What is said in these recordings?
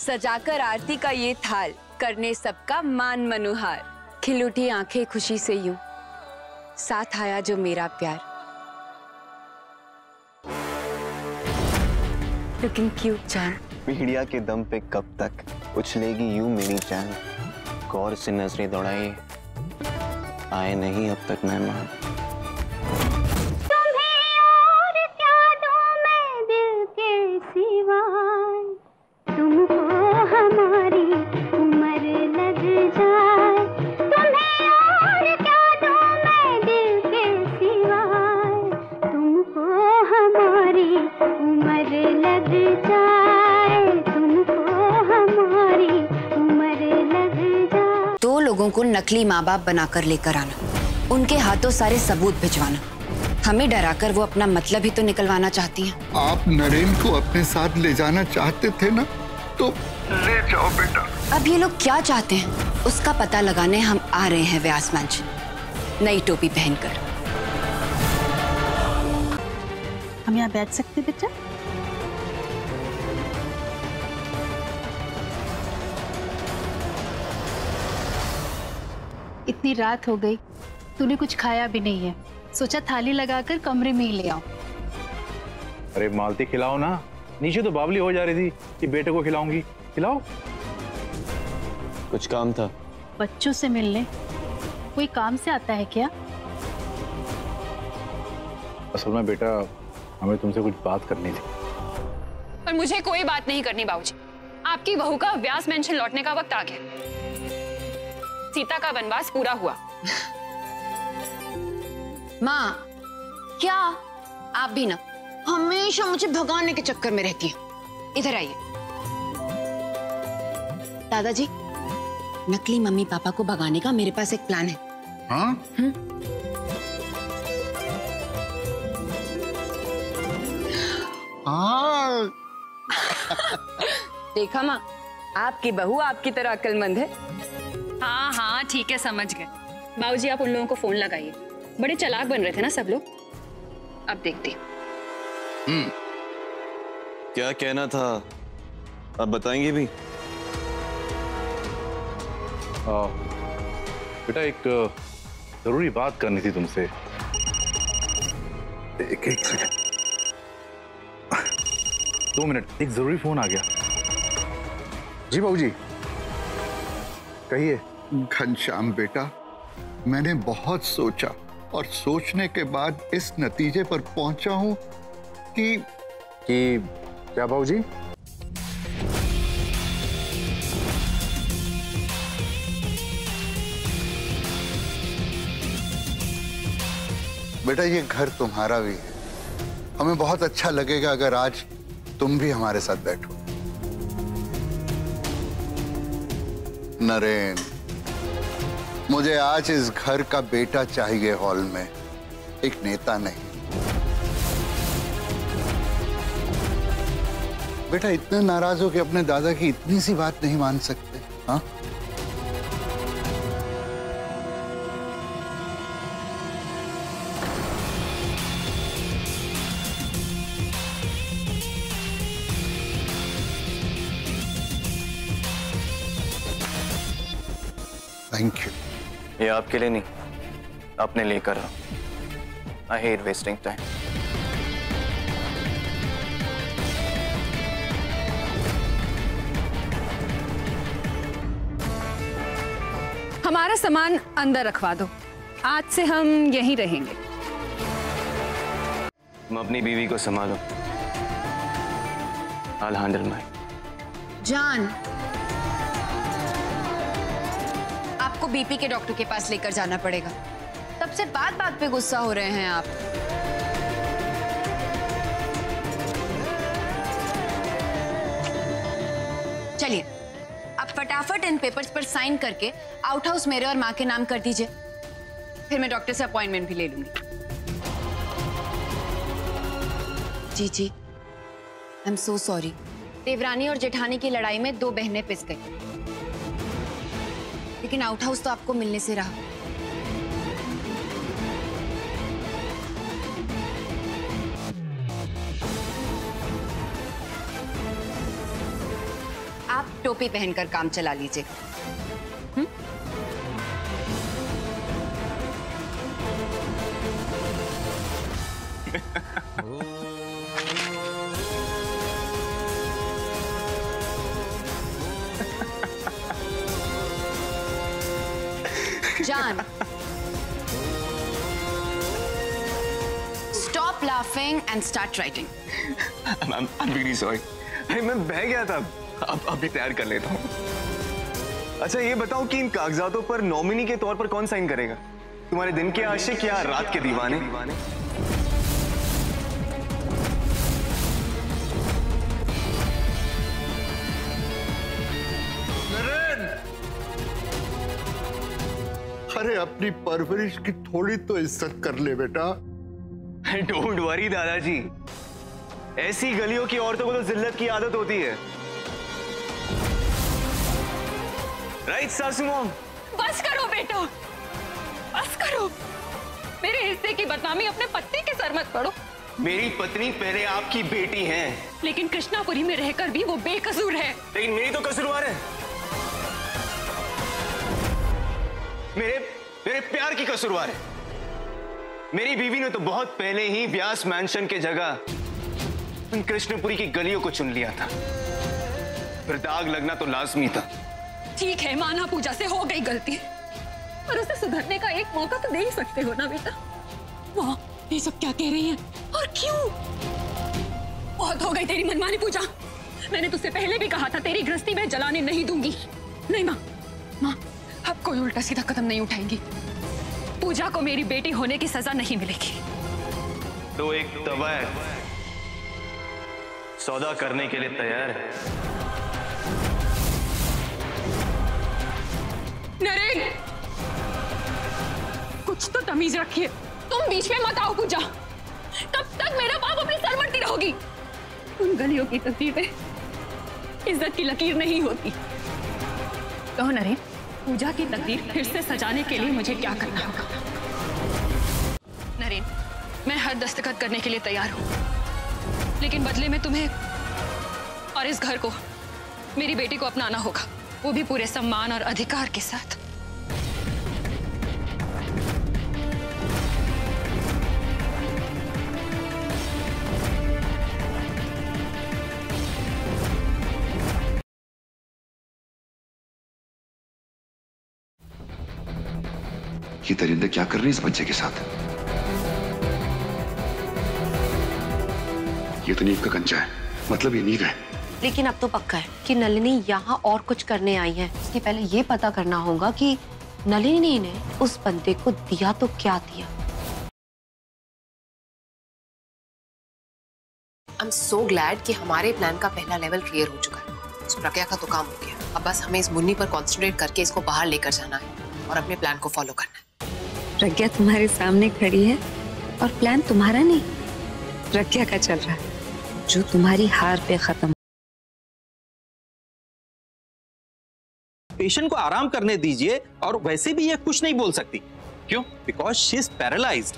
सजाकर आरती का ये थाल, करने सबका मान मनोहार। खिल उठी आंखें खुशी से यूं, साथ आया जो मेरा प्यार। लुकिंग क्यूट जान। पीड़िया के दम पे कब तक उछलेगी यूं मेरी जान। गौर से नजरें दौड़ाए, आए नहीं अब तक मेहमान। लोगों को नकली माँ बाप बनाकर लेकर आना, उनके हाथों सारे सबूत भिजवाना, हमें डराकर वो अपना मतलब ही तो निकलवाना चाहती हैं। आप नरेन को अपने साथ ले जाना चाहते थे ना, तो ले जाओ बेटा। अब ये लोग क्या चाहते हैं उसका पता लगाने हम आ रहे हैं व्यास मंच, नई टोपी पहनकर। हम यहाँ बैठ सकते बेटा? इतनी रात हो गई, तूने कुछ खाया भी नहीं है, सोचा थाली लगाकर कमरे में ही ले आओ। अरे मालती खिलाओ ना, नीचे तो बावली हो जा रही थी कि बेटे को खिलाऊंगी, खिलाओ। कुछ काम था? बच्चों से मिलने कोई काम से आता है क्या? असल में बेटा, हमें तुमसे कुछ बात करनी थी। पर मुझे कोई बात नहीं करनी बाबूजी। आपकी बहू का व्यास मेंशन लौटने का वक्त आ गया। सीता का वनवास पूरा हुआ। माँ, क्या आप भी ना हमेशा मुझे भगाने के चक्कर में रहती हैं। इधर आइए। दादाजी, नकली मम्मी पापा को भगाने का मेरे पास एक प्लान है। हाँ? हाँ। देखा माँ, आपकी बहू आपकी तरह अक्लमंद है। हाँ हाँ ठीक है, समझ गए। बाबूजी आप उन लोगों को फोन लगाइए, बड़े चालाक बन रहे थे ना सब लोग। अब देखते। क्या कहना था, अब बताएंगे भी? बेटा एक जरूरी बात करनी थी तुमसे। एक सेकंड, 2 मिनट, एक जरूरी फोन आ गया। जी बाबूजी, कहिए। घनश्याम बेटा, मैंने बहुत सोचा और सोचने के बाद इस नतीजे पर पहुंचा हूं कि क्या बाबूजी? बेटा ये घर तुम्हारा भी है। हमें बहुत अच्छा लगेगा अगर आज तुम भी हमारे साथ बैठो। नरेन, मुझे आज इस घर का बेटा चाहिए हॉल में, एक नेता नहीं। बेटा इतने नाराज हो कि अपने दादा की इतनी सी बात नहीं मान सकते? हाँ? Thank you. ये आपके लिए नहीं, अपने लिए कर रहा हूं। I hate wasting time. हमारा सामान अंदर रखवा दो, आज से हम यहीं रहेंगे। तुम अपनी बीवी को संभालो। I'll handle mine। जान, आपको बीपी के डॉक्टर के पास लेकर जाना पड़ेगा। तब से बात बात पे गुस्सा हो रहे हैं आप। चलिए, अब फटाफट इन पेपर्स पर साइन करके आउट हाउस मेरे और माँ के नाम कर दीजिए, फिर मैं डॉक्टर से अपॉइंटमेंट भी ले लूंगी। जी, आई एम सो सॉरी। देवरानी और जेठानी की लड़ाई में 2 बहनें पिस गई, लेकिन आउट हाउस तो आपको मिलने से रहा। आप टोपी पहनकर काम चला लीजिए। जान, stop laughing and start writing. I'm really sorry. अरे मैं बह गया था, अब अभी तैयार कर लेता हूँ। अच्छा ये बताओ कि इन कागजातों पर नॉमिनी के तौर पर कौन साइन करेगा? तुम्हारे दिन के आशिक या रात के दीवाने? अरे अपनी परवरिश की थोड़ी तो इज्जत कर ले बेटा। डोंट वरी दादाजी, ऐसी गलियों की औरतों को तो जिल्लत की आदत होती है। राइट सासू मॉम? बस करो बेटो, बस करो। मेरे हिस्से की बदनामी अपने पति के सर मत पड़ो। मेरी पत्नी पहले आपकी बेटी है, लेकिन कृष्णापुरी में रहकर भी वो बेकसूर है। लेकिन मेरी तो कसूरवार है। मेरे प्यार की कसूरवार है। मेरी बीवी ने तो बहुत पहले ही व्यास मैंशन के जगह कृष्णपुरी की गलियों को चुन लिया था। फिर दाग लगना तो लाजमी था। ठीक है, माना पूजा से हो गई गलती, पर उसे सुधरने का एक मौका तो दे ही सकते हो ना बेटा। वाह, ये सब क्या कह रही है और क्यों? बहुत हो गई तेरी मनमानी पूजा। मैंने तुझसे पहले भी कहा था तेरी गृहस्थी में जलाने नहीं दूंगी। नहीं माँ, अब कोई उल्टा सीधा कदम नहीं उठाएंगी। पूजा को मेरी बेटी होने की सजा नहीं मिलेगी। तो एक तवायफ सौदा करने के लिए तैयार है? नरेन, कुछ तो तमीज रखिए। तुम बीच में मत आओ पूजा। कब तक मेरा बाप अपनी सर मरती रहोगी? उन गलियों की तस्वीर पे इज्जत की लकीर नहीं होती। तो नरेन, पूजा की तकदीर फिर से सजाने के लिए मुझे क्या करना होगा? नरेन, मैं हर दस्तखत करने के लिए तैयार हूं, लेकिन बदले में तुम्हें और इस घर को, मेरी बेटी को अपनाना होगा, वो भी पूरे सम्मान और अधिकार के साथ। ये दरिंदा क्या कर रही है इस बच्चे के साथ? ये तो नींव का कंचा है, मतलब ये नींव है। लेकिन अब तो पक्का है कि नलिनी यहाँ और कुछ करने आई है। इसके पहले ये पता करना होगा कि नलिनी ने उस बंदे को दिया तो क्या दिया। आई एम सो ग्लैड कि हमारे प्लान का पहला लेवल क्लियर हो चुका है। उस प्रज्ञा का तो काम हो गया। अब बस हमें इस मुन्नी पर कॉन्सेंट्रेट करके इसको बाहर लेकर जाना है और अपने प्लान को फॉलो करना है। प्रज्ञा तुम्हारे सामने खड़ी है और प्लान तुम्हारा नहीं, प्रज्ञा का चल रहा है, जो तुम्हारी हार पे खत्म। पेशेंट को आराम करने दीजिए, और वैसे भी ये कुछ नहीं बोल सकती। क्यों? Because she is paralysed.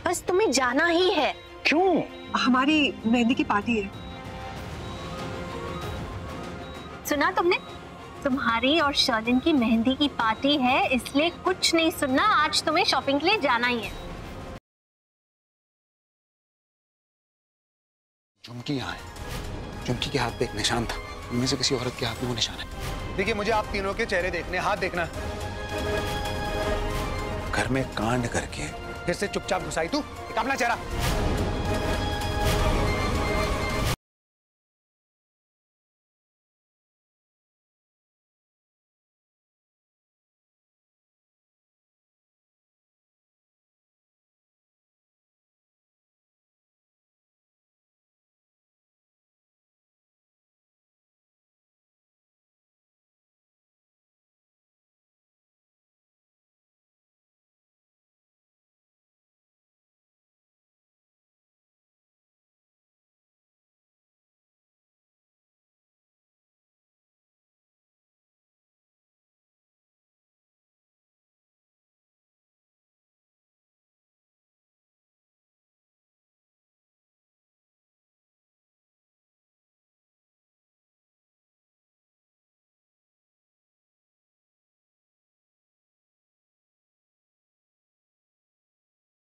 बस तुम्हें जाना ही है। क्यों? हमारी मेहंदी की पार्टी है। सुना तुमने? तुम्हारी और शर्लिन की मेहंदी की पार्टी है, इसलिए कुछ नहीं सुनना। आज तुम्हें शॉपिंग के लिए जाना ही है। चुमकी यहाँ है। चुमकी के हाथ पे एक निशान था, उनमें से किसी औरत के हाथ में वो निशान है। देखिए, मुझे आप तीनों के चेहरे देखने, हाथ देखना। घर में कांड करके फिर से चुपचाप घुसाई तू, अपना चेहरा।